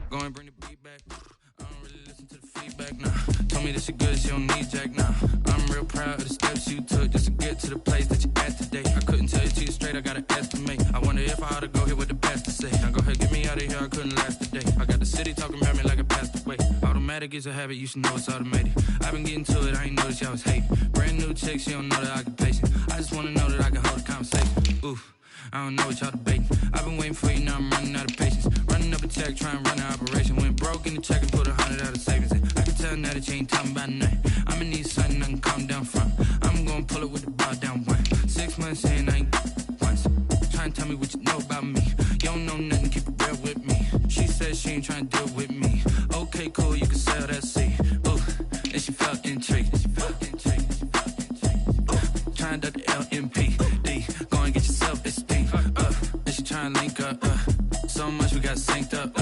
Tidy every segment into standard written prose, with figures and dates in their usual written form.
Go and bring the beat back. I don't really listen to the feedback, nah. Told me that she good, she don't need Jack, nah. I'm real proud of the steps you took just to get to the place that you at today. I couldn't tell you to you straight, I gotta estimate. I wonder if I ought to go here with the best to say. Now go ahead, get me out of here, I couldn't last a day. I got the city talking about me like I passed away. Automatic is a habit, you should know it's automated. I've been getting to it, I ain't noticed y'all was hating. Brand new chick, she don't know the occupation. I just wanna know that I can hold a conversation. Oof. I don't know what y'all debating. I've been waiting for you, now I'm running out of patience. Running up a check, trying to run an operation. Went broke in the check and put 100 out of savings in. I can tell now that you ain't talking about nothing. I'ma need something I can calm down from. I'm gonna pull it with the bar down one. 6 months in, I ain't once. Trying to tell me what you know about me. You don't know nothing, keep it real with me. She said she ain't trying to deal with me. Okay, cool, you can sell that seed. Ooh, and she felt intrigued. Trying to duck the LMPD. Go and get yourself esteem. And she trying to link up. So much we got synced up.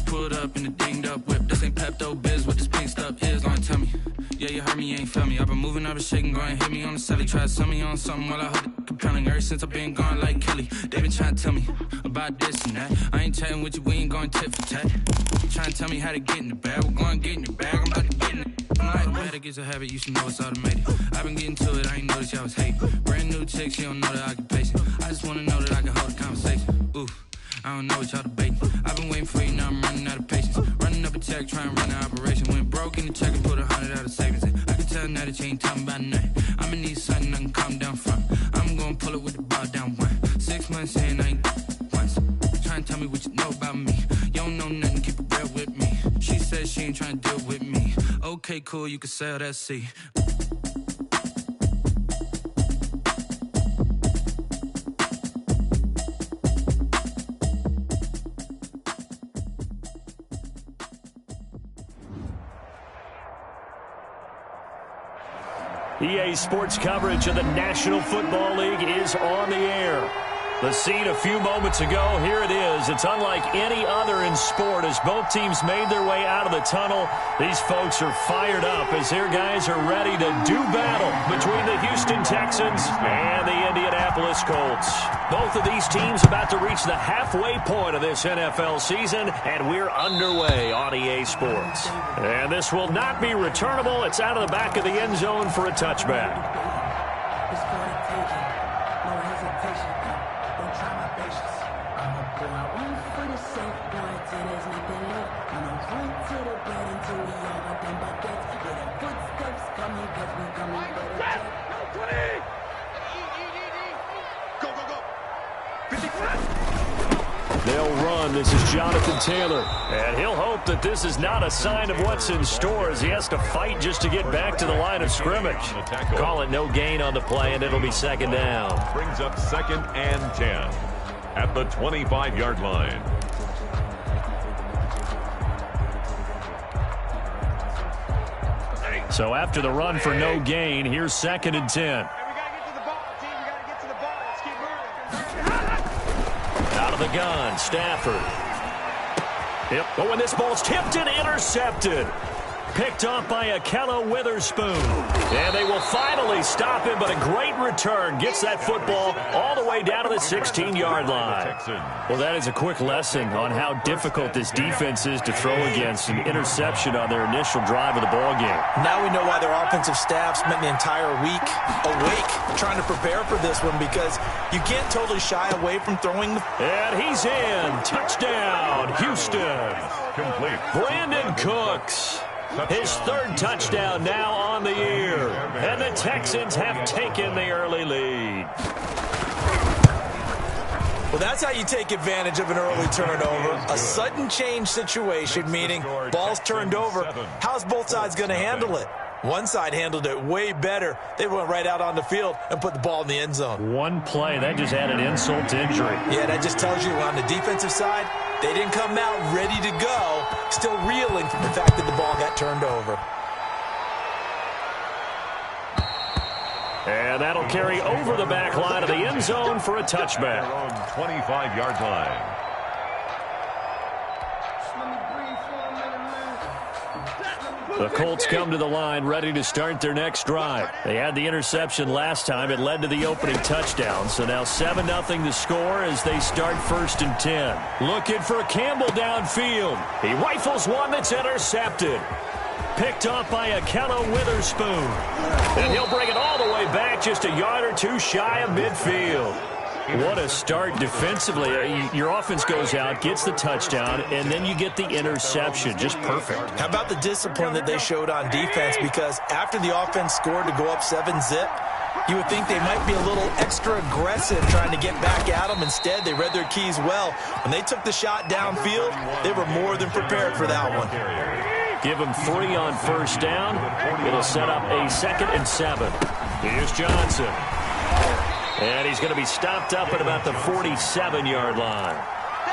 Pulled up in the dinged up whip. This ain't Pepto Biz, what this pink stuff is. Gonna tell me. Yeah, you heard me, you ain't felt me. I've been moving, I've been shaking, go and hit me on the celly. Try to sell me on something while I hold it compelling. Ever since I've been gone like Kelly, they been trying to tell me about this and that. I ain't chatting with you, we ain't going tit for tat. Trying to tell me how to get in the bag. We're going to get in your bag, I'm about to get in it. Automatic is a habit, you should know it's automated. I've been getting to it, I ain't noticed y'all was hating. Brand new chick, she don't know the occupation. I just wanna know that I can hold a conversation. Ooh, I don't know what y'all debating. I've been waiting for you, now I'm running out of patience. Running up a check, trying to run an operation. Went broke in the check and put 100 out of savings in. I can tell now that you ain't talking about nothing. I'ma need something I can calm down from. I'm gonna pull it with the bar down one. 6 months in, I ain't once. Trying to tell me what you know about me. You don't know nothing, keep it real with me. She said she ain't trying to deal with me. Okay, cool, you can sell that seed. EA Sports coverage of the National Football League is on the air. The scene a few moments ago, here it is. It's unlike any other in sport as both teams made their way out of the tunnel. These folks are fired up as their guys are ready to do battle between the Houston Texans and the Indianapolis Colts. Both of these teams about to reach the halfway point of this NFL season, and we're underway on EA Sports. And this will not be returnable. It's out of the back of the end zone for a touchback. They'll run. This is Jonathan Taylor. And he'll hope that this is not a sign of what's in store as he has to fight just to get back to the line of scrimmage. Call it no gain on the play, and it'll be second down. Brings up 2nd and 10 at the 25-yard line. So after the run for no gain, here's 2nd and 10. Out of the gun, Stafford. Yep. Oh, and this ball's tipped and intercepted. Picked up by Akello Witherspoon. And they will finally stop him, but a great return gets that football all the way down to the 16-yard line. Well, that is a quick lesson on how difficult this defense is to throw against an interception on their initial drive of the ballgame. Now we know why their offensive staff spent the entire week awake trying to prepare for this one, because you can't totally shy away from throwing. And he's in. Touchdown, Houston. Complete. Brandon Cooks. His 3rd touchdown now on the year. And the Texans have taken the early lead. Well, that's how you take advantage of an early turnover. A sudden change situation, meaning ball's turned over. How's both sides going to handle it? One side handled it way better. They went right out on the field and put the ball in the end zone. One play, that just added insult to injury. Yeah, that just tells you on the defensive side, they didn't come out ready to go, still reeling from the fact that the ball got turned over. And that'll carry over the back line of the end zone for a touchback. 25-yard line. The Colts come to the line ready to start their next drive. They had the interception last time. It led to the opening touchdown. So now 7-0 the score as they start 1st and 10. Looking for Campbell downfield. He rifles one that's intercepted. Picked off by Akello Witherspoon. And he'll bring it all the way back just a yard or two shy of midfield. What a start defensively. Your offense goes out, gets the touchdown, and then you get the interception. Just perfect. How about the discipline that they showed on defense? Because after the offense scored to go up 7-zip, you would think they might be a little extra aggressive trying to get back at them. Instead, they read their keys well. When they took the shot downfield, they were more than prepared for that one. Give them 3 on 1st down. It'll set up a 2nd and 7. Here's Johnson. And he's going to be stopped up at about the 47-yard line.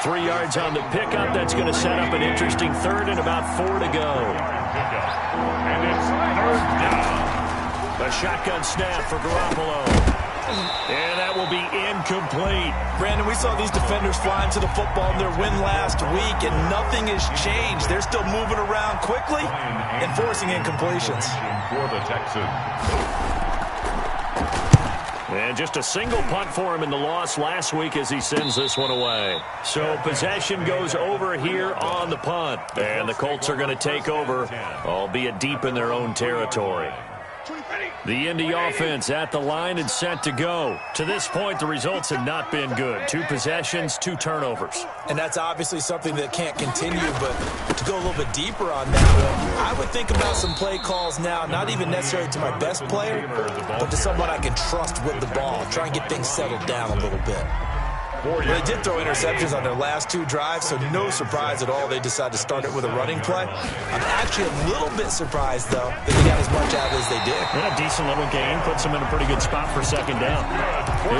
3 yards on the pickup. That's going to set up an interesting 3rd and about 4 to go. And it's 3rd down. A shotgun snap for Garoppolo. And that will be incomplete. Brandon, we saw these defenders flying to the football in their win last week, and nothing has changed. They're still moving around quickly and forcing incompletions. For the Texans. And just a single punt for him in the loss last week as he sends this one away. So possession goes over here on the punt. And the Colts are going to take over, albeit deep in their own territory. The Indy offense at the line and set to go. To this point, the results have not been good. 2 possessions, 2 turnovers. And that's obviously something that can't continue, but to go a little bit deeper on that, I would think about some play calls now, not even necessarily to my best player, but to someone I can trust with the ball. Try and get things settled down a little bit. Well, they did throw interceptions on their last 2 drives, so no surprise at all they decided to start it with a running play. I'm actually a little bit surprised, though, that they got as much out as they did. And a decent little gain puts them in a pretty good spot for 2nd down.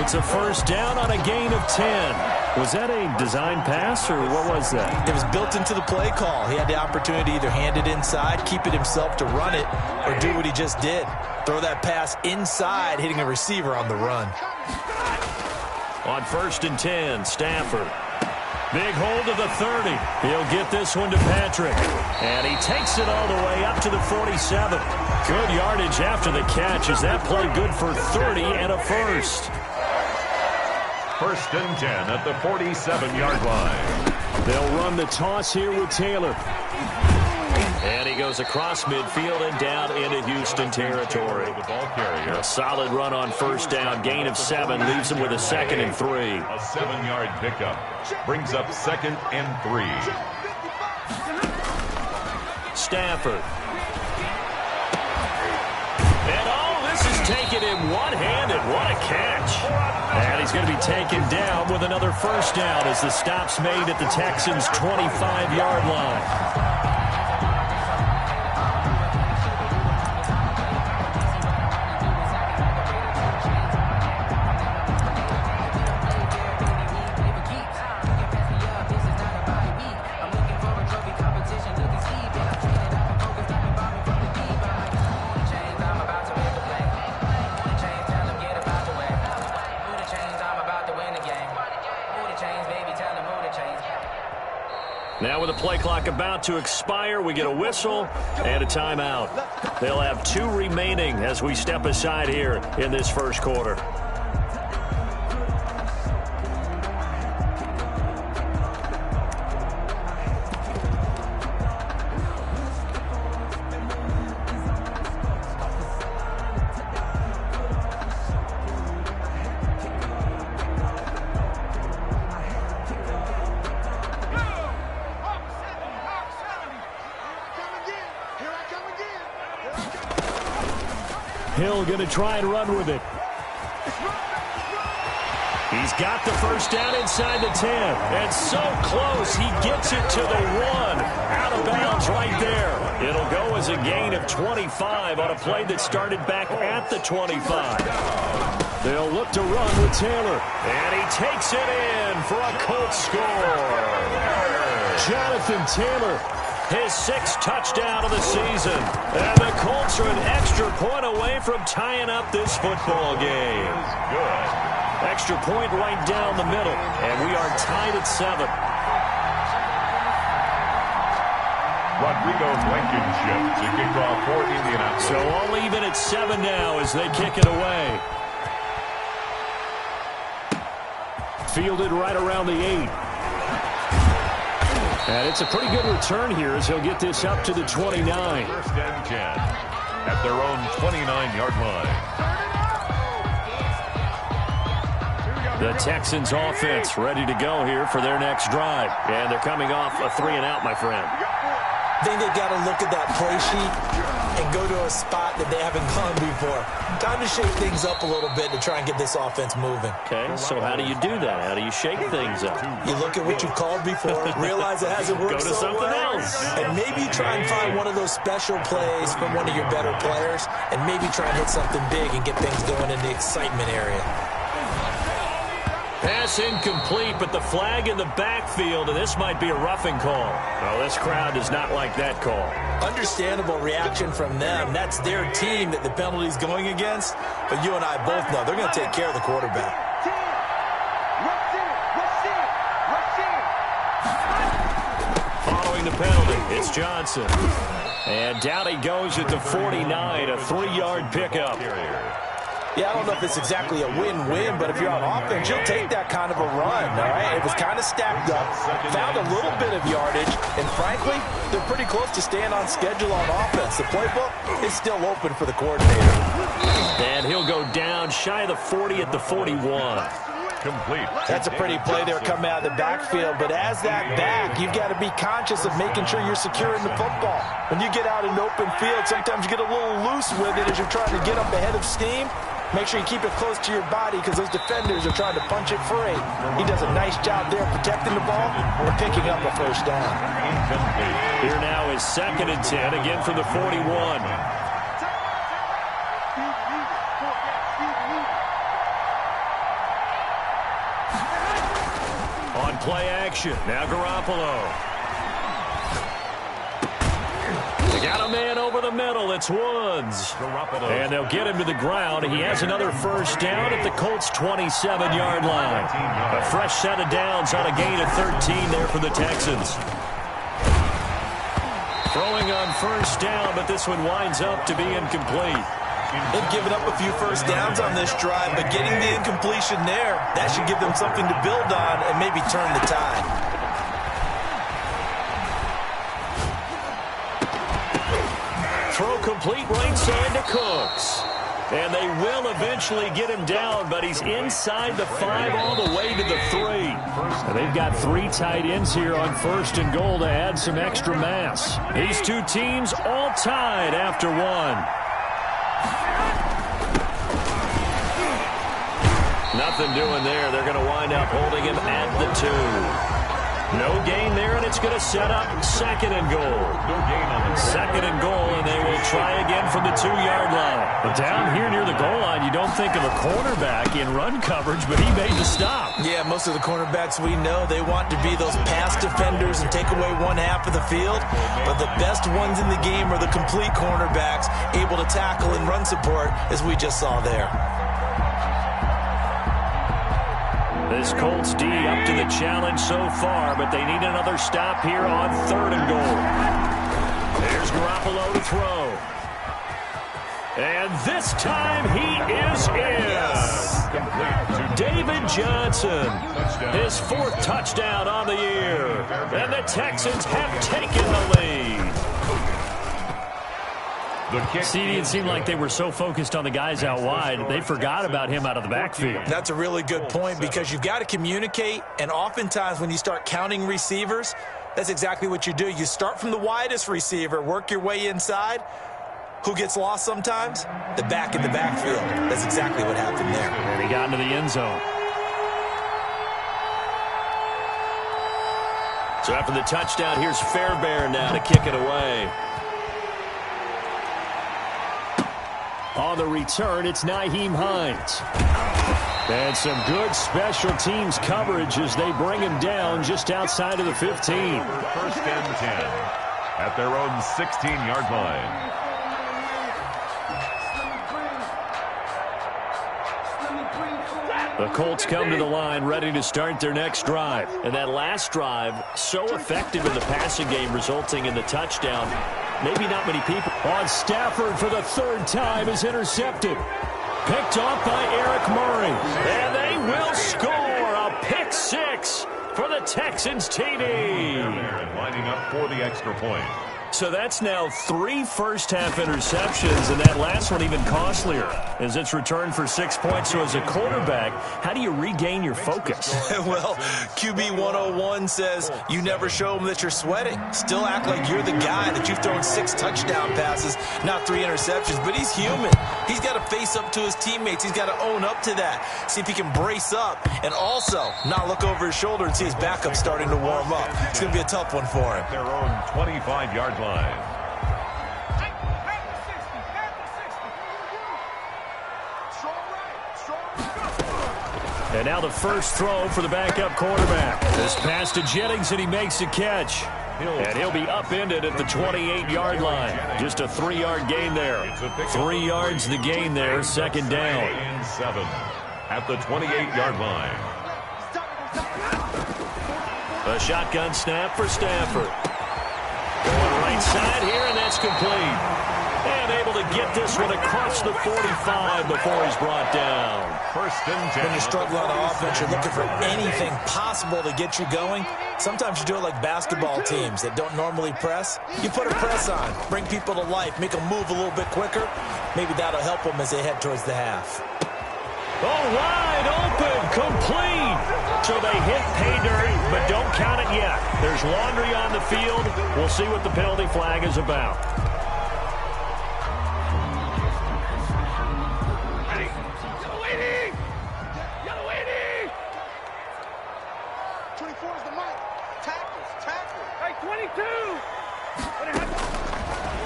It's a 1st down on a gain of 10. Was that a design pass, or what was that? It was built into the play call. He had the opportunity to either hand it inside, keep it himself to run it, or do what he just did. Throw that pass inside, hitting a receiver on the run. On 1st and 10, Stafford. Big hold to the 30. He'll get this one to Patrick. And he takes it all the way up to the 47. Good yardage after the catch. Is that play good for 30 and a 1st? 1st and 10 at the 47-yard line. They'll run the toss here with Taylor. And he goes across midfield and down into Houston territory. A solid run on 1st down. Gain of 7 leaves him with a 2nd and 3. A 7-yard pickup brings up 2nd and 3. Stafford. And this is taken in one-handed. What a catch. And he's going to be taken down with another 1st down as the stop's made at the Texans' 25-yard line. Now with the play clock about to expire, we get a whistle and a timeout. They'll have 2 remaining as we step aside here in this 1st quarter. Hill going to try and run with it. He's got the 1st down inside the 10. And so close, he gets it to the 1. Out of bounds right there. It'll go as a gain of 25 on a play that started back at the 25. They'll look to run with Taylor. And he takes it in for a Colts score. Jonathan Taylor. His 6th touchdown of the season. And the Colts are an extra point away from tying up this football game. Good. Extra point right down the middle. And we are tied at 7. Rodrigo Blankenship to kick off for Indianapolis. So all even at 7 now as they kick it away. Fielded right around the 8. And it's a pretty good return here as he'll get this up to the 29. First and 10 at their own 29-yard line. The Texans offense ready to go here for their next drive. And they're coming off a 3-and-out, my friend. I think they've got to look at that play sheet and go to a spot that they haven't gone before. Time to shake things up a little bit to try and get this offense moving. Okay, so how do you do that? How do you shake things up? You look at what you've called before, realize it hasn't worked Go to something else. and maybe try and find one of those special plays from one of your better players, and maybe try and hit something big and get things going in the excitement area. Pass incomplete, but the flag in the backfield, and this might be a roughing call. Well, this crowd does not like that call. Understandable reaction from them. That's their team that the penalty's going against. But you and I both know they're going to take care of the quarterback. Following the penalty, it's Johnson. And down he goes at the 49, a 3-yard pickup. Yeah, I don't know if it's exactly a win-win, but if you're on offense, you'll take that kind of a run, all right? It was kind of stacked up, found a little bit of yardage, and frankly, they're pretty close to staying on schedule on offense. The playbook is still open for the coordinator. And he'll go down shy of the 40 at the 41. Complete. That's a pretty play there coming out of the backfield, but as that back, you've got to be conscious of making sure you're securing the football. When you get out in open field, sometimes you get a little loose with it as you're trying to get up ahead of steam. Make sure you keep it close to your body because those defenders are trying to punch it free. He does a nice job there protecting the ball and picking up a first down. Here now is 2nd and 10, again from the 41. On play action, now Garoppolo. They got a man over the middle. It's Woods. And they'll get him to the ground. He has another first down at the Colts' 27-yard line. A fresh set of downs on a gain of 13 there for the Texans. Throwing on first down, but this one winds up to be incomplete. They've given up a few first downs on this drive, but getting the incompletion there, that should give them something to build on and maybe turn the tide. Throw complete right side to Cooks. And they will eventually get him down, but he's inside the 5 all the way to the 3. And they've got 3 tight ends here on 1st and goal to add some extra mass. These two teams all tied after 1. Nothing doing there. They're going to wind up holding him at the 2. No gain there, and it's going to set up 2nd and goal. 2nd and goal, and they will try again from the 2-yard line. But down here near the goal line, you don't think of a cornerback in run coverage, but he made the stop. Yeah, most of the cornerbacks we know, they want to be those pass defenders and take away one half of the field. But the best ones in the game are the complete cornerbacks, able to tackle and run support, as we just saw there. This Colts D up to the challenge so far, but they need another stop here on 3rd and goal. There's Garoppolo to throw. And this time he is in. David Johnson, his 4th touchdown on the year. And the Texans have taken the lead. See, it seemed like they were so focused on the guys out wide, they forgot about him out of the backfield. That's a really good point because you've got to communicate, and oftentimes when you start counting receivers, that's exactly what you do. You start from the widest receiver, work your way inside. Who gets lost sometimes? The back in the backfield. That's exactly what happened there. And he got into the end zone. So after the touchdown, here's Fairbairn now to kick it away. On the return, it's Nyheim Hines. And some good special teams coverage as they bring him down just outside of the 15. 1st and 10 at their own 16-yard line. The Colts come to the line ready to start their next drive. And that last drive, so effective in the passing game, resulting in the touchdown. Maybe not many people. On Stafford for the third time is intercepted. Picked off by Eric Murray. And they will score a pick six for the Texans TD. Lining up for the extra point. So that's now 3 first-half interceptions, and that last one even costlier as it's returned for 6 points. So as a quarterback, how do you regain your focus? Well, QB 101 says you never show them that you're sweating. Still act like you're the guy, that you've thrown 6 touchdown passes, not 3 interceptions. But he's human. He's got to face up to his teammates. He's got to own up to that. See if he can brace up and also not look over his shoulder and see his backup starting to warm up. It's going to be a tough one for him. Their own 25-yard line. And now the first throw for the backup quarterback. This pass to Jennings, and he makes the catch. And he'll be upended at the 28-yard line. Just a 3-yard gain there. 3 yards the gain there, second down. And 7 at the 28-yard line. A shotgun snap for Stafford. Going right side here, and that's complete. And able to get this one across the 45 before he's brought down. First and 10. When you struggle on offense, you're looking for anything possible to get you going. Sometimes you do it like basketball teams that don't normally press. You put a press on, bring people to life, make them move a little bit quicker. Maybe that'll help them as they head towards the half. Oh, wide open, complete. So they hit pay dirt, but don't count it yet. There's laundry on the field. We'll see what the penalty flag is about.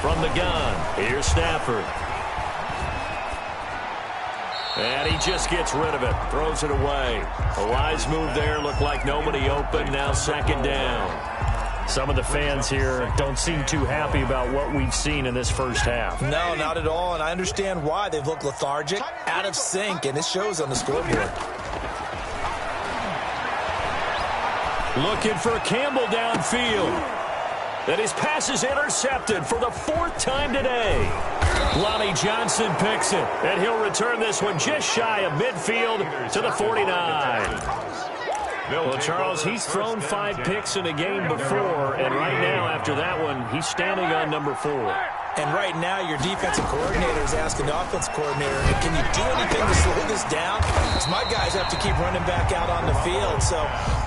From the gun, here's Stafford. And he just gets rid of it, throws it away. A wise move there, looked like nobody open, now second down. Some of the fans here don't seem too happy about what we've seen in this first half. No, not at all, and I understand why. They've looked lethargic, out of sync, and it shows on the scoreboard. Looking for Campbell downfield. And his pass is intercepted for the 4th time today. Lonnie Johnson picks it, and he'll return this one just shy of midfield to the 49. Well, Charles, he's thrown 5 picks in a game before, and right now, after that one, he's standing on number 4. And right now, your defensive coordinator is asking the offensive coordinator, can you do anything to slow this down? Because my guys have to keep running back out on the field. So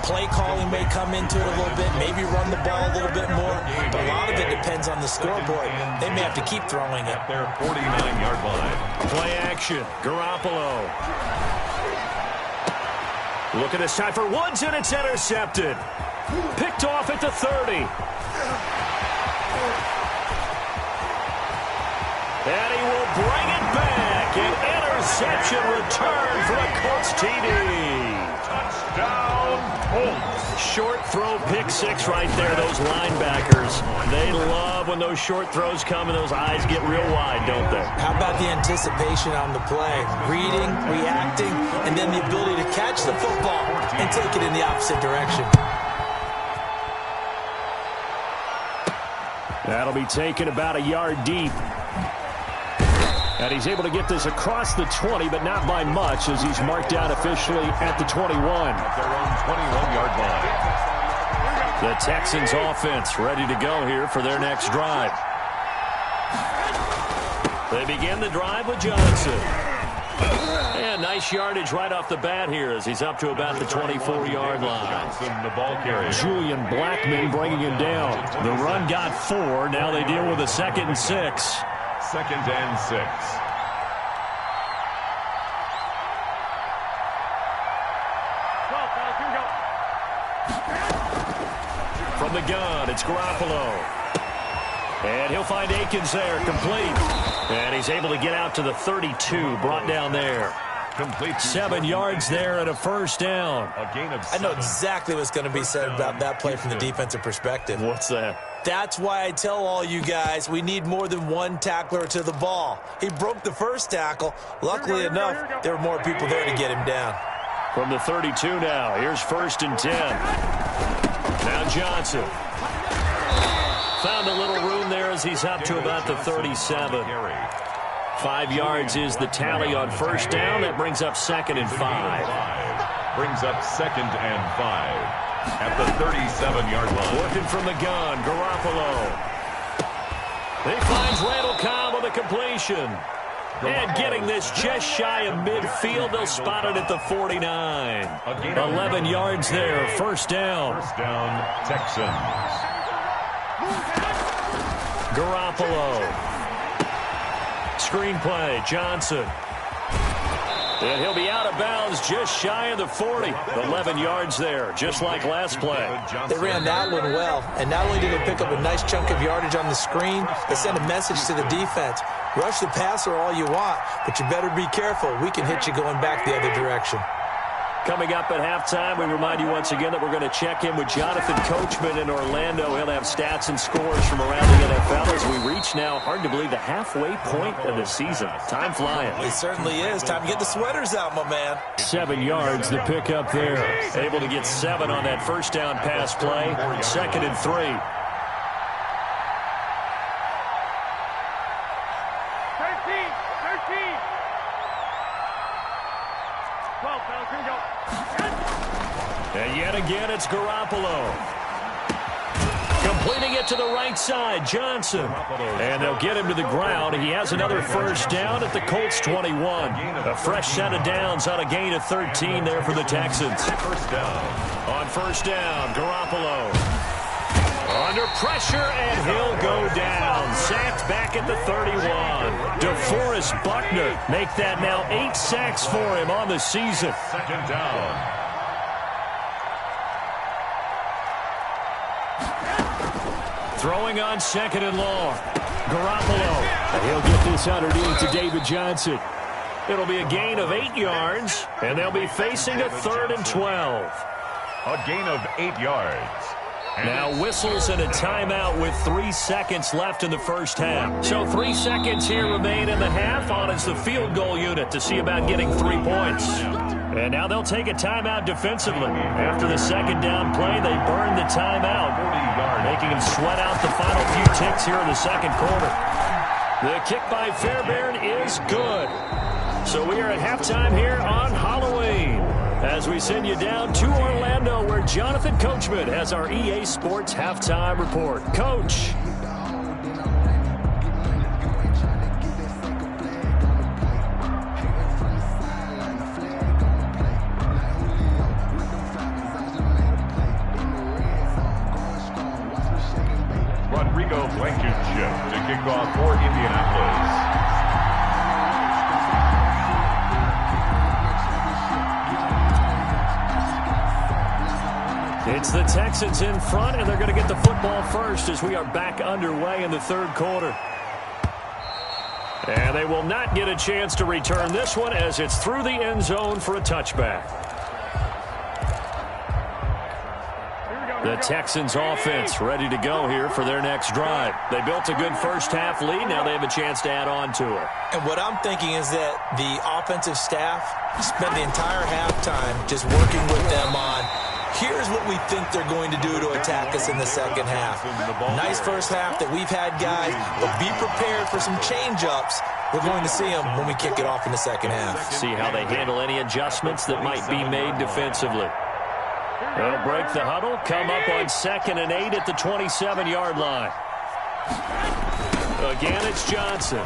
play calling may come into it a little bit, maybe run the ball a little bit more. But a lot of it depends on the scoreboard. They may have to keep throwing it. Their 49-yard line. Play action, Garoppolo. Look at this time for Woods, and it's intercepted. Picked off at the 30. And he will bring it back. An interception return for the Colts TD. Touchdown, Colts. Short throw, pick 6 right there. Those linebackers, they love when those short throws come and those eyes get real wide, don't they? How about the anticipation on the play? Reading, reacting, and then the ability to catch the football and take it in the opposite direction. That'll be taken about a yard deep. And he's able to get this across the 20, but not by much, as he's marked down officially at the 21. At their own 21-yard line. The Texans offense ready to go here for their next drive. They begin the drive with Johnson. And nice yardage right off the bat here as he's up to about the 24-yard line. Johnson, the ball carrier. Julian Blackmon bringing him down. The run got 4. Now they deal with a 2nd and 6. 2nd and 6. From the gun, it's Garoppolo. And he'll find Akins there, complete. And he's able to get out to the 32, brought down there. Complete. 7 yards there and a first down. A gain of 7. I know exactly what's going to be said about that play from the defensive perspective. What's that? That's why I tell all you guys we need more than one tackler to the ball. He broke the first tackle. Luckily enough, there were more people there to get him down. From the 32 now, here's 1st and 10. Now Johnson. Found a little room there as he's up to about the 37. 5 yards is the tally on 1st down. That brings up 2nd and 5. Brings up 2nd and 5 at the 37-yard line. Working from the gun, Garoppolo. He finds Randall Cobb with a completion. And getting this just shy of midfield, they'll spot it at the 49. 11 yards there, 1st down. 1st down, Texans. Garoppolo. Screenplay, Johnson. And he'll be out of bounds just shy of the 40. 11 yards there, just like last play. They ran that one well, and not only did they pick up a nice chunk of yardage on the screen, they sent a message to the defense. Rush the passer all you want, but you better be careful. We can hit you going back the other direction. Coming up at halftime, we remind you once again that we're going to check in with Jonathan Coachman in Orlando. He'll have stats and scores from around the NFL as we reach now, hard to believe, the halfway point of the season. Time flying. It certainly is. Time to get the sweaters out, my man. 7 yards, the pickup there. Able to get 7 on that 1st down pass play. 2nd and 3. 12, fellas, here we go. And yet again, it's Garoppolo. Completing it to the right side, Johnson. And they'll get him to the ground. He has another 1st down at the Colts 21. A fresh set of downs on a gain of 13 there for the Texans. 1st down. On 1st down, Garoppolo. Under pressure, and he'll go down. Sacked back at the 31. DeForest Buckner make that now 8 sacks for him on the season. 2nd down. Throwing on 2nd and long. Garoppolo. And he'll get this underneath to David Johnson. It'll be a gain of 8 yards, and they'll be facing a 3rd and 12. A gain of 8 yards. Now whistles and a timeout with 3 seconds left in the 1st half. So 3 seconds here remain in the half on as the field goal unit to see about getting 3 points. And now they'll take a timeout defensively. After the 2nd down play, they burn the timeout, making them sweat out the final few ticks here in the 2nd quarter. The kick by Fairbairn is good. So we are at halftime here on Halloween, as we send you down to Orlando, where Jonathan Coachman has our EA Sports Halftime Report. Coach. Rodrigo Blankenship to kick off for Indianapolis. It's the Texans in front, and they're going to get the football first as we are back underway in the 3rd quarter. And they will not get a chance to return this one as it's through the end zone for a touchback. The Texans offense ready to go here for their next drive. They built a good 1st half lead. Now they have a chance to add on to it. And what I'm thinking is that the offensive staff spent the entire halftime just working with them on, here's what we think they're going to do to attack us in the 2nd half. Nice 1st half that we've had, guys, but be prepared for some change-ups. We're going to see them when we kick it off in the 2nd half. See how they handle any adjustments that might be made defensively. They'll break the huddle, come up on 2nd and 8 at the 27-yard line. Again, it's Johnson.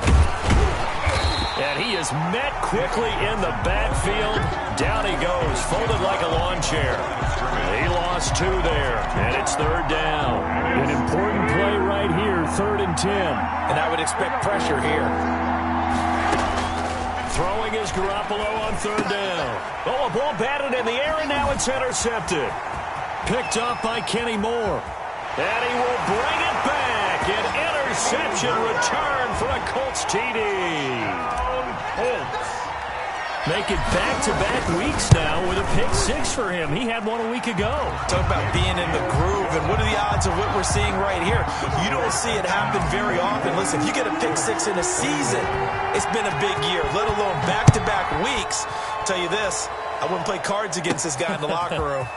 And he is met quickly in the backfield. Down he goes, folded like a lawn chair. He lost 2 there, and it's 3rd down. An important play right here, 3rd and 10. And I would expect pressure here. Throwing is Garoppolo on 3rd down. Oh, a ball batted in the air, and now it's intercepted. Picked up by Kenny Moore. And he will bring it back. An interception return for a Colts TD. Colts make it back-to-back weeks now with a pick 6 for him. He had one a week ago. Talk about being in the groove, and what are the odds of what we're seeing right here? You don't see it happen very often. Listen, if you get a pick 6 in a season, it's been a big year, let alone back-to-back weeks. I'll tell you this, I wouldn't play cards against this guy in the locker room.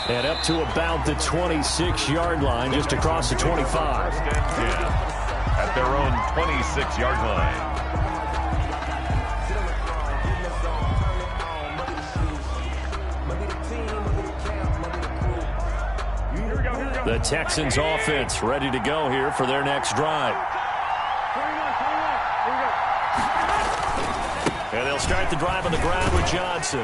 And up to about the 26-yard line, just across the 25. At their own 26-yard line. The Texans offense ready to go here for their next drive. And they'll start the drive on the ground with Johnson.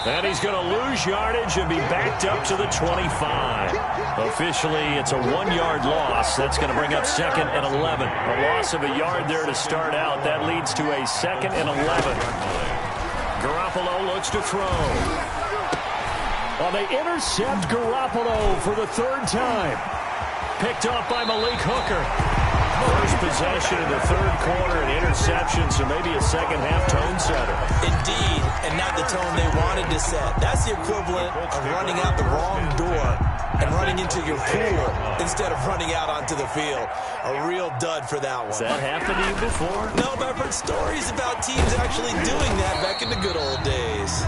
And he's going to lose yardage and be backed up to the 25. Officially, it's a 1-yard loss. That's going to bring up 2nd and 11. A loss of a yard there to start out. That leads to a 2nd and 11. Garoppolo looks to throw. Well, they intercept Garoppolo for the 3rd time. Picked off by Malik Hooker. First possession of the 3rd quarter, an interception, so maybe a second-half tone setter. Indeed, and not the tone they wanted to set. That's the equivalent of running out the wrong door and running into your pool instead of running out onto the field. A real dud for that one. Has that happened to you before? No, but I've heard stories about teams actually doing that back in the good old days.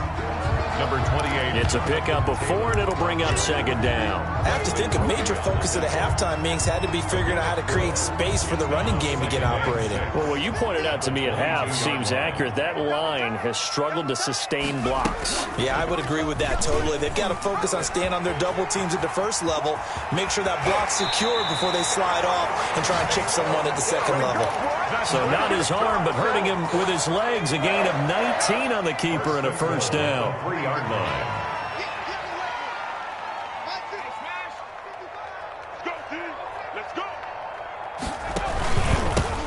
Number 28. It's a pickup of 4, and it'll bring up 2nd down. I have to think a major focus of the halftime meetings had to be figuring out how to create space for the running game to get operating. Well, what you pointed out to me at half seems accurate. That line has struggled to sustain blocks. Yeah, I would agree with that totally. They've got to focus on staying on their double teams at the first level, make sure that block's secured before they slide off and try and chip someone at the 2nd level. So not his arm, but hurting him with his legs. A gain of 19 on the keeper and a 1st down. 3-yard line.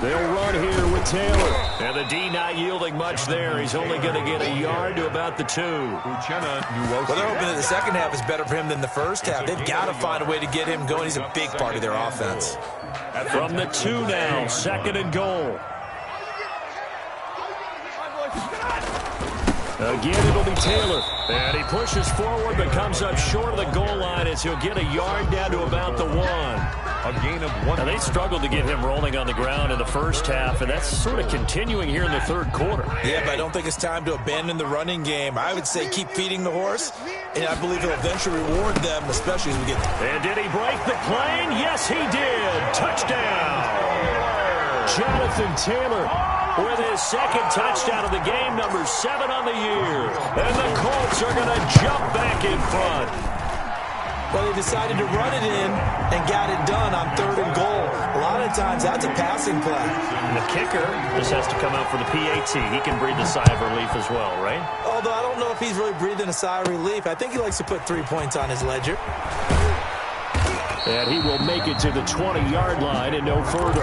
They'll run here with Taylor. And the D not yielding much there. He's only going to get a yard to about the 2. Well, they're hoping that the second half is better for him than the first half. They've got to find a way to get him going. He's a big part of their offense. From the 2 now, 2nd and goal. Again, it'll be Taylor. And he pushes forward but comes up short of the goal line as he'll get a yard down to about the 1. A gain of 1. Now, they struggled to get him rolling on the ground in the first half, and that's sort of continuing here in the 3rd quarter. Yeah, but I don't think it's time to abandon the running game. I would say keep feeding the horse, and I believe he'll eventually reward them, especially as we get... And did he break the plane? Yes, he did. Touchdown. Jonathan Taylor with his 2nd touchdown of the game, number 7 on the year. And the Colts are going to jump back in front. Well, they decided to run it in and got it done on 3rd and goal. A lot of times, that's a passing play. And the kicker just has to come out for the PAT. He can breathe a sigh of relief as well, right? Although I don't know if he's really breathing a sigh of relief. I think he likes to put 3 points on his ledger. And he will make it to the 20-yard line and no further.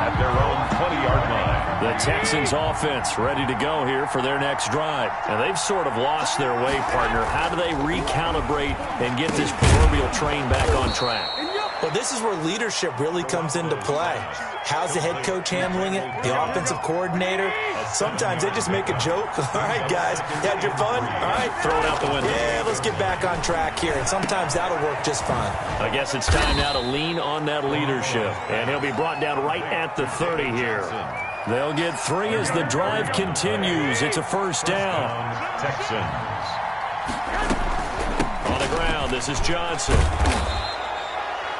At their own 20-yard line. The Texans offense ready to go here for their next drive. And they've sort of lost their way, partner. How do they recalibrate and get this proverbial train back on track? Well, this is where leadership really comes into play. How's the head coach handling it? The offensive coordinator? Sometimes they just make a joke. All right, guys, you had your fun? All right, throw it out the window. Yeah, let's get back on track here. And sometimes that'll work just fine. I guess it's time now to lean on that leadership. And he'll be brought down right at the 30 here. They'll get 3 as the drive continues. It's a 1st down. Texans. On the ground, this is Johnson.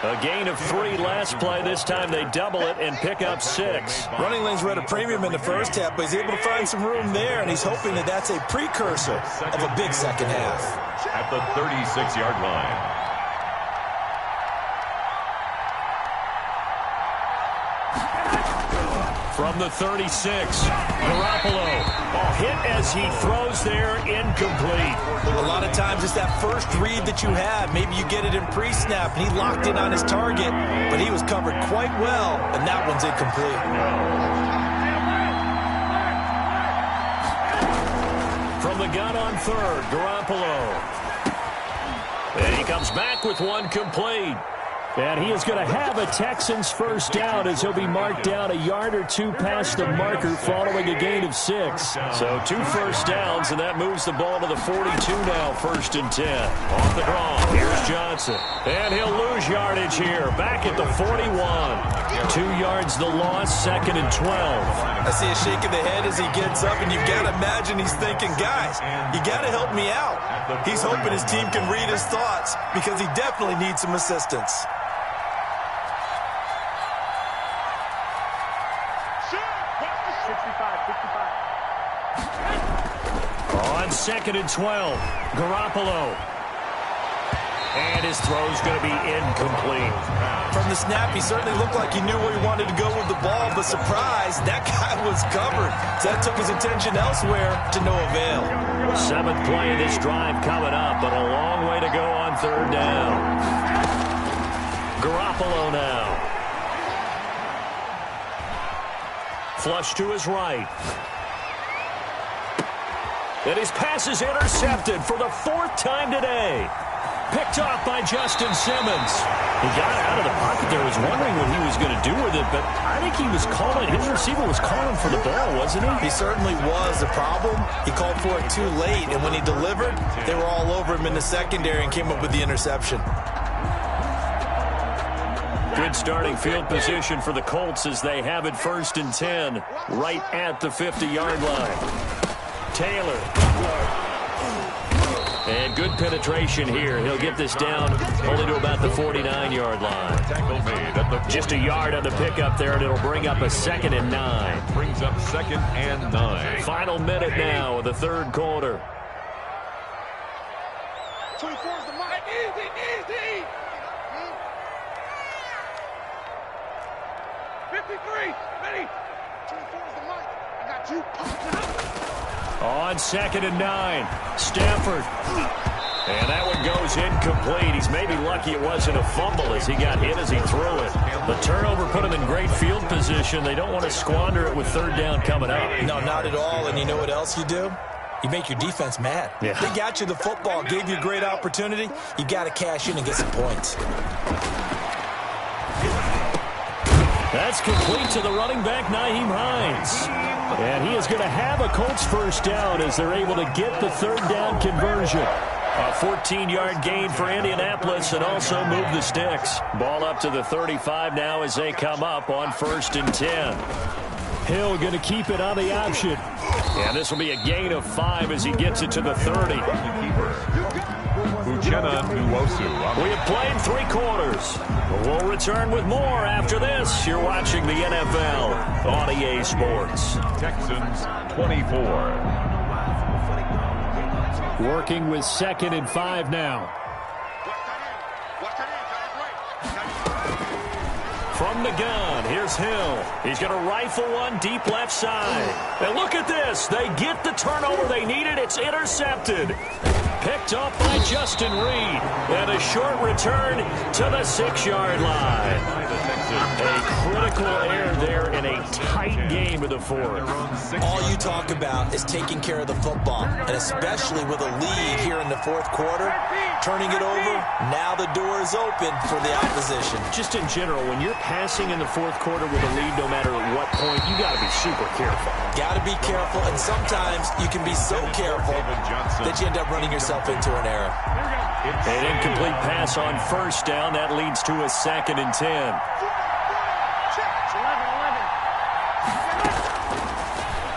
A gain of 3 last play. This time they double it and pick up 6. Running lanes were at a premium in the first half, but he's able to find some room there, and he's hoping that that's a precursor of a big second half. At the 36-yard line. From the 36, Garoppolo. Hit as he throws there, incomplete. A lot of times it's that first read that you have. Maybe you get it in pre-snap, and he locked in on his target, but he was covered quite well, and that one's incomplete. From the gun on 3rd, Garoppolo. And he comes back with one complete. And he is going to have a Texans first down as he'll be marked down a yard or two past the marker following a gain of 6. So 2 first downs, and that moves the ball to the 42 now, 1st and 10. Off the draw, here's Johnson. And he'll lose yardage here, back at the 41. 2 yards the loss, 2nd and 12. I see a shake of the head as he gets up, and you've got to imagine he's thinking, guys, you got to help me out. He's hoping his team can read his thoughts because he definitely needs some assistance. On 2nd and 12, Garoppolo. And his throw's going to be incomplete. From the snap, he certainly looked like he knew where he wanted to go with the ball, but surprise, that guy was covered. So that took his attention elsewhere to no avail. 7th play of this drive coming up, but a long way to go on 3rd down. Garoppolo now. Flush to his right. And his pass is intercepted for the 4th time today. Picked off by Justin Simmons. He got out of the pocket there. Was wondering what he was going to do with it, but I think he was calling. His receiver was calling for the ball, wasn't he? He certainly was. The problem, he called for it too late, and when he delivered, they were all over him in the secondary and came up with the interception. Good starting field position for the Colts as they have it 1st and 10, right at the 50-yard line. Taylor. And good penetration here. He'll get this down only to about the 49-yard line. Just a yard on the pickup there, and it'll bring up a 2nd and 9. Brings up 2nd and 9. Final minute now of the 3rd quarter. 24 is the mark. Easy. 53, ready. 24 is the mark. I got you. On 2nd and 9, Stafford. And that one goes incomplete. He's maybe lucky it wasn't a fumble as he got hit as he threw it. The turnover put him in great field position. They don't want to squander it with 3rd down coming up. No, not at all. And you know what else you do? You make your defense mad. Yeah. They got you the football, gave you a great opportunity. You got to cash in and get some points. That's complete to the running back, Nyheim Hines. And he is going to have a Colts first down as they're able to get the 3rd down conversion. A 14-yard gain for Indianapolis and also move the sticks. Ball up to the 35 now as they come up on 1st and 10. Hill going to keep it on the option. And this will be a gain of 5 as he gets it to the 30. We have played 3 quarters. We'll return with more after this. You're watching the NFL on EA Sports. Texans 24. Working with 2nd and 5 now. From the gun, here's Hill. He's going to rifle one deep left side. And look at this. They get the turnover they needed. It's intercepted. Picked up by Justin Reed. And a short return to the 6-yard line. A critical error there in a tight game of the 4th. All you talk about is taking care of the football, and especially with a lead here in the 4th quarter, turning it over, now the door is open for the opposition. Just in general, when you're passing in the 4th quarter with a lead, no matter at what point, you got to be super careful. Got to be careful, and sometimes you can be so careful that you end up running yourself into an error. An incomplete pass on 1st down. That leads to a 2nd and 10.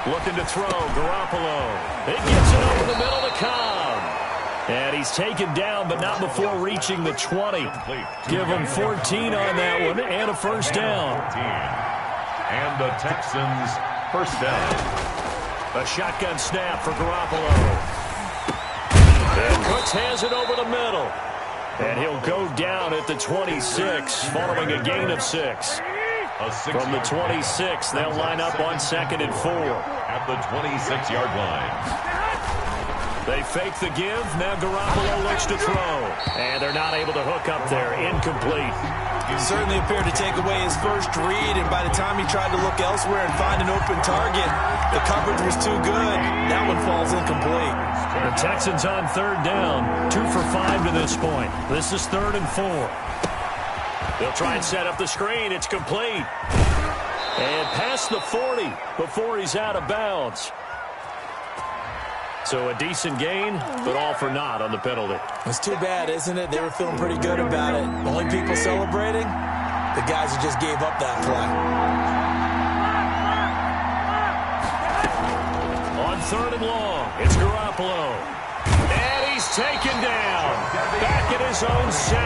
Looking to throw, Garoppolo. It gets it over the middle to Cobb. And he's taken down, but not before reaching the 20. Give him 14 on that one, and a first down. And the Texans first down. A shotgun snap for Garoppolo. And Cooks has it over the middle. And he'll go down at the 26, following a gain of 6. From the 26, they'll line up on 2nd and 4. At the 26-yard line. They fake the give. Now Garoppolo looks to throw. And they're not able to hook up there. Incomplete. He certainly appeared to take away his first read, and by the time he tried to look elsewhere and find an open target, the coverage was too good. That one falls incomplete. The Texans on 3rd down. 2 for 5 to this point. This is 3rd and 4. They'll try and set up the screen. It's complete. And past the 40 before he's out of bounds. So a decent gain, but all for naught on the penalty. It's too bad, isn't it? They were feeling pretty good about it. Only people celebrating? The guys who just gave up that play. On 3rd and long, it's Garoppolo. And he's taken down. Back at his own 7.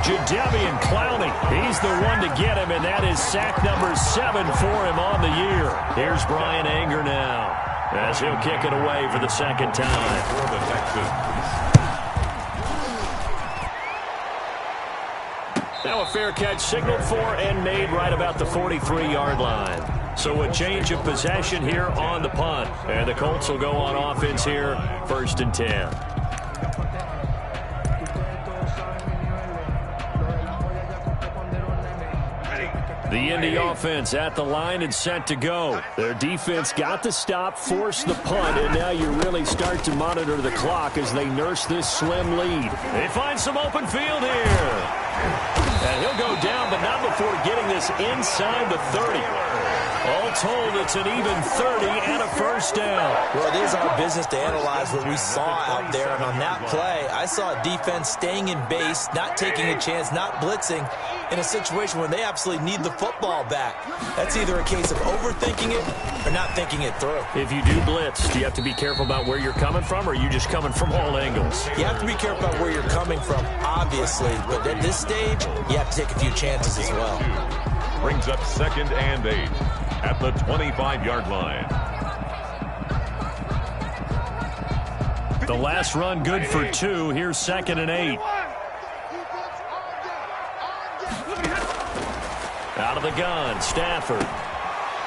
Jadeveon Clowney. He's the one to get him, and that is sack number 7 for him on the year. Here's Brian Anger now, as he'll kick it away for the second time. For the Texans. Now a fair catch signaled for and made right about the 43-yard line. So a change of possession here on the punt. And the Colts will go on offense here, 1st and 10. The Indy offense at the line and set to go. Their defense got the stop, forced the punt, and now you really start to monitor the clock as they nurse this slim lead. They find some open field here. And he'll go down, but not before getting this inside the 30. All told, it's an even 30 and a first down. Well, it is our business to analyze what we saw out there. And on that play, I saw a defense staying in base, not taking a chance, not blitzing in a situation where they absolutely need the football back. That's either a case of overthinking it or not thinking it through. If you do blitz, do you have to be careful about where you're coming from, or are you just coming from all angles? You have to be careful about where you're coming from, obviously. But at this stage, you have to take a few chances as well. Brings up 2nd and 8 at the 25-yard line. The last run good for 2. Here's 2nd and 8. Out of the gun, Stafford.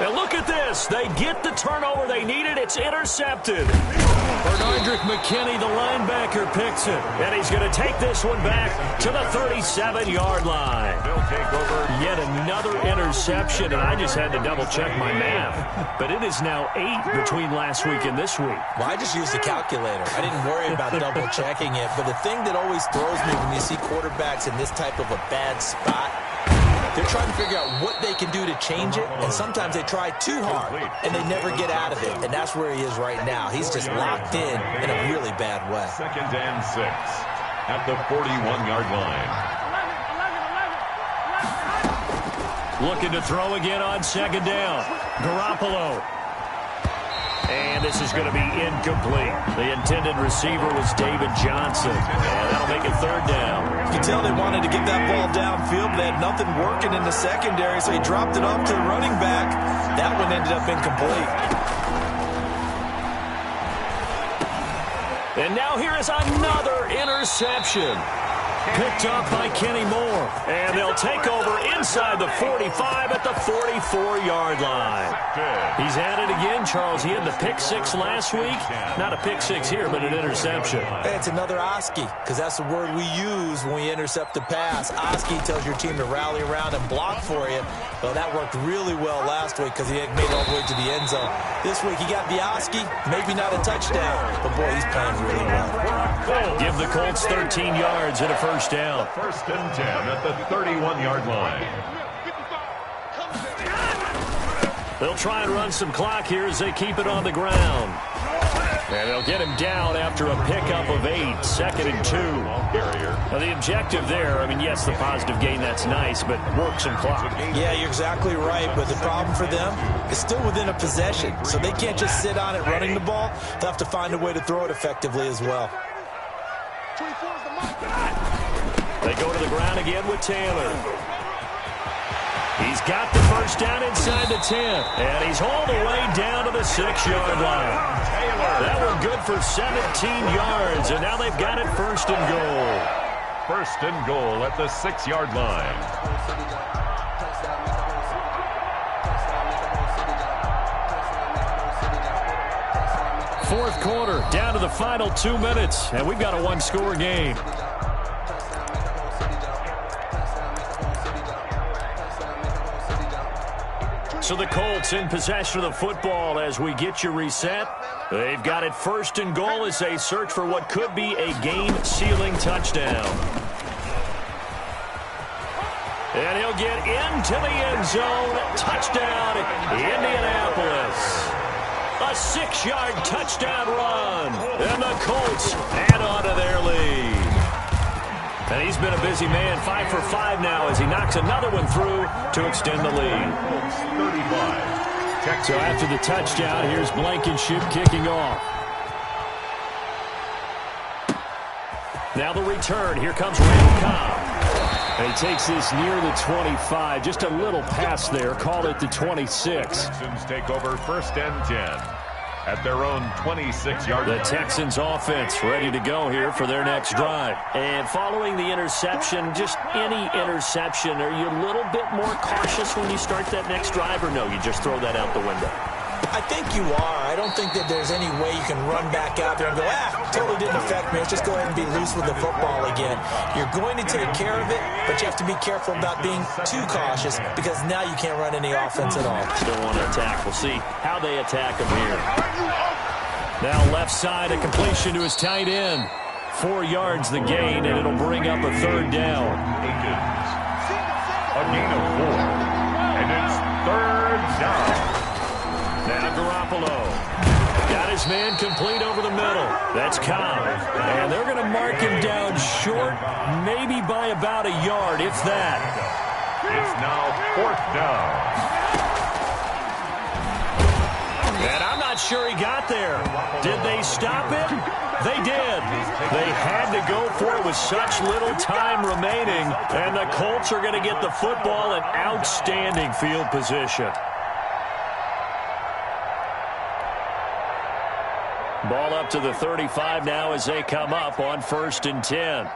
And look at this. They get the turnover they needed. It's intercepted. Bernardrick McKinney, the linebacker, picks it. And he's going to take this one back to the 37-yard line. They'll take over. Yet another interception, and I just had to double-check my math. But it is now 8 between last week and this week. Well, I just used the calculator. I didn't worry about double-checking it. But the thing that always throws me when you see quarterbacks in this type of a bad spot, they're trying to figure out what they can do to change it, and sometimes they try too hard, and they never get out of it, and that's where he is right now. He's just locked in a really bad way. 2nd and 6 at the 41-yard line. Looking to throw again on 2nd down. Garoppolo. And this is going to be incomplete. The intended receiver was David Johnson. And that'll make it 3rd down. You can tell they wanted to get that ball downfield, but they had nothing working in the secondary, so he dropped it off to the running back. That one ended up incomplete. And now here is another interception. Picked up by Kenny Moore. And they'll take over inside the 45 at the 44-yard line. He's at it again, Charles. He had the pick 6 last week. Not a pick 6 here, but an interception. Hey, it's another Oski, because that's the word we use when we intercept a pass. Oski tells your team to rally around and block for you. Well, that worked really well last week because he made it all the way to the end zone. This week he got the Oski, maybe not a touchdown, but boy, he's playing really well. Give the Colts 13 yards and a first down. 1st and 10 at the 31-yard line. They'll try and run some clock here as they keep it on the ground. And they'll get him down after a pickup of 8, 2nd and 2. Now the objective there, I mean, yes, the positive gain, that's nice, but work some clock. Yeah, you're exactly right, but the problem for them is still within a possession, so they can't just sit on it running the ball. They'll have to find a way to throw it effectively as well. They go to the ground again with Taylor. He's got the first down inside the 10, and he's hauled away down to the 6-yard line. That one good for 17 yards, and now they've got it 1st and goal. 1st and goal at the 6-yard line. Fourth quarter, down to the final 2 minutes, and we've got a one-score game. So the Colts in possession of the football as we get you reset. They've got it 1st and goal as they search for what could be a game-sealing touchdown. And he'll get into the end zone. Touchdown, Indianapolis. A 6-yard touchdown run. And the Colts add on to their lead. And he's been a busy man, 5 for 5 now as he knocks another one through to extend the lead. 35. So after the touchdown, here's Blankenship kicking off. Now the return. Here comes Randall Cobb. And he takes this near the 25. Just a little pass there. Call it the 26. Texans take over 1st and 10 at their own 26-yard line. The Texans offense ready to go here for their next drive. And following the interception, just any interception, are you a little bit more cautious when you start that next drive, or no, you just throw that out the window? I think you are. I don't think that there's any way you can run back out there and go, totally didn't affect me. Let's just go ahead and be loose with the football again. You're going to take care of it, but you have to be careful about being too cautious because now you can't run any offense at all. Still want to attack. We'll see how they attack him here. Now left side, a completion to his tight end. 4 yards the gain, and it'll bring up a 3rd down. Akins. A gain of 4. And it's 3rd down. Now Garoppolo. Got his man complete over the middle. That's Cobb. And they're going to mark him down short, maybe by about a yard, if that. It's now 4th down. And I'm not sure he got there. Did they stop it? They did. They had to go for it with such little time remaining. And the Colts are going to get the football in outstanding field position. Ball up to the 35 now as they come up on 1st and 10.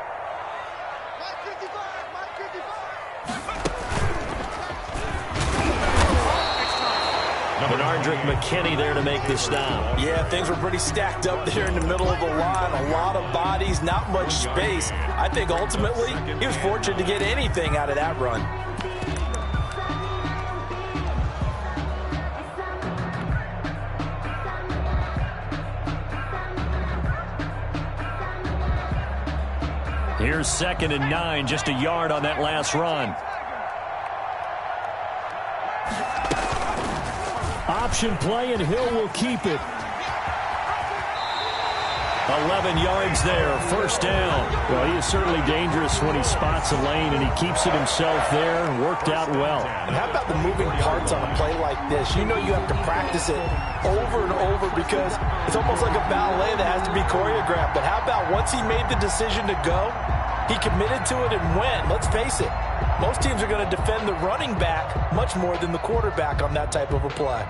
Bernardrick McKinney there to make the stop. Yeah, things were pretty stacked up there in the middle of the line. A lot of bodies, not much space. I think ultimately he was fortunate to get anything out of that run. Here's 2nd and 9, just a yard on that last run. Option play, and Hill will keep it. 11 yards there, 1st down. Well, he is certainly dangerous when he spots a lane, and he keeps it himself there. Worked out well. And how about the moving parts on a play like this? You know you have to practice it over and over because it's almost like a ballet that has to be choreographed. But how about once he made the decision to go, he committed to it and went. Let's face it, most teams are going to defend the running back much more than the quarterback on that type of a play.